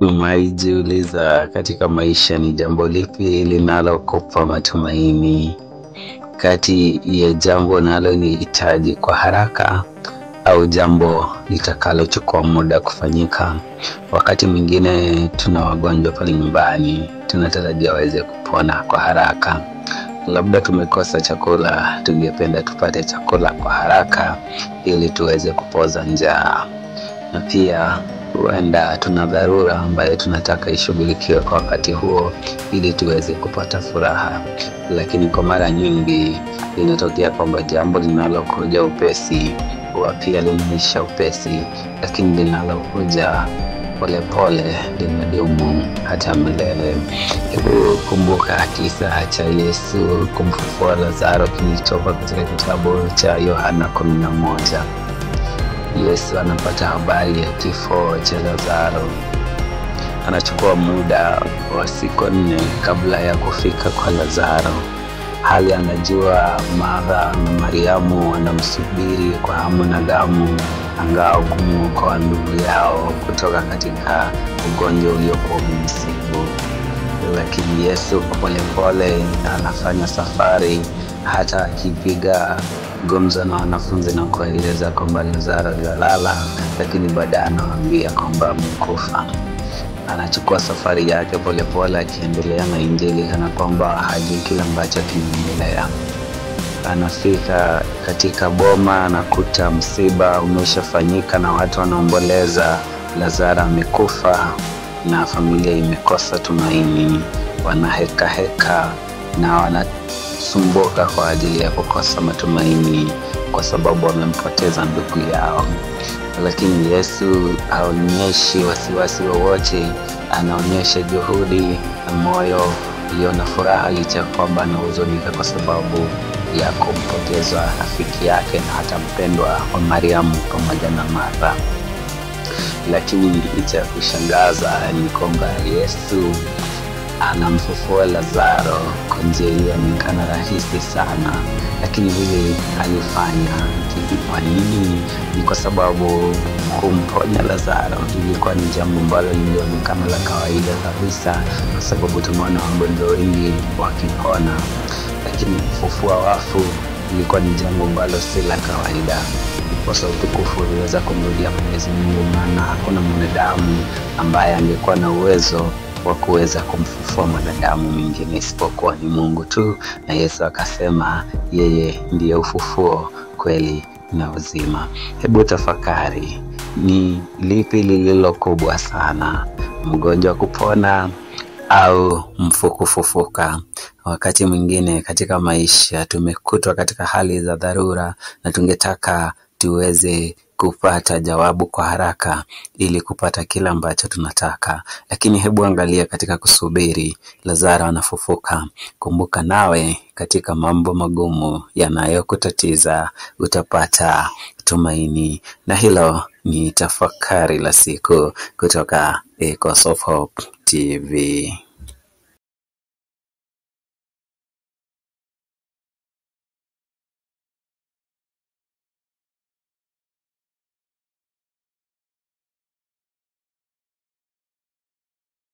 Umaijiuliza katika maisha ni jambo lipi linalokupa matumaini, kati ya jambo unalolihitaji kwa haraka au jambo litakalochukua muda kufanyika? Wakati mwingine tuna wagonjwa pale nyumbani, tunatarajia waweze kupona kwa haraka. Labda tumekosa chakula, tungependa tupate chakula kwa haraka ili tuweze kupoza njaa. Na pia huenda tuna dharura ambayo tunataka ishughulikiwe kwa wakati huo ili tuweze kupata furaha. Lakini kwa mara nyingi inatokea kwamba jambo linalokuja upesi huwa pia linaisha upesi, lakini linalokuja polepole linadumu hata milele. Hebu kumbuka kisa cha Yesu kumfufua Lazaro kilichopo katika kitabu cha Yohana 11. Yesu anapata habari ya kifo cha Lazaro. Anachukua muda wa siku 4 kabla ya kufika kwa Lazaro. Hali anajua Martha na Mariamu wanamsubiri kwa hamu na gamu, angalau kumwokoa ndugu yao kutoka katika ugonjwa uliokuwa umemsibu. Lakini Yesu polepole anafanya safari, hata akipiga gumzo na wanafunzi na kueleza kwamba Lazaro yalala, lakini baadaye anawaambia kwamba amekufa. Anachukua safari yake polepole akiendelea na injili kana kwamba hajui kile ambacho kinaendelea. Anafika katika boma, anakuta msiba umeshafanyika na watu wanaomboleza Lazaro amekufa, na familia imekosa tumaini. Wanaheka heka na wanasumbuka kwa ajili ya kukosa matumaini kwa sababu wamempoteza ndugu yao. Lakini Yesu haonyeshi wasiwasi wowote, anaonyesha juhudi na moyo ulio na furaha licha kwamba anahuzunika kwa sababu ya kumpoteza rafiki yake na hata mpendwa wa Mariamu pamoja na Martha. Lakini licha ya kushangaza ni kwamba Yesu anamfufua Lazaro kwa njia iliyoonekana rahisi sana, lakini vile alifanya kwa nini? Ni kwa sababu kumponya Lazaro ilikuwa ni jambo ambalo lilionekana la kawaida kabisa, kwa sababu tumeona wagonjwa wengi wakipona. Lakini kufufua wafu ilikuwa ni jambo ambalo si la kawaida, kwa sababu utukufu uliweza kumrudia Mwenyezi Mungu, maana hakuna mwanadamu ambaye angekuwa na uwezo wa kuweza kumfufua mwanadamu mwingine isipokuwa ni Mungu tu. Na Yesu akasema yeye ndiye ufufuo, kweli na uzima. Hebu tafakari, ni lipi lililo kubwa sana, mgonjwa kupona au mfu kufufuka? Wakati mwingine katika maisha tumekutwa katika hali za dharura na tungetaka tuweze kupata jawabu kwa haraka ili kupata kila ambacho tunataka. Lakini hebu angalia katika kusubiri, Lazaro anafufuka. Kumbuka nawe katika mambo magumu yanayokutatiza utapata tumaini. Na hilo ni tafakari la siku kutoka Echoes of Hope TV.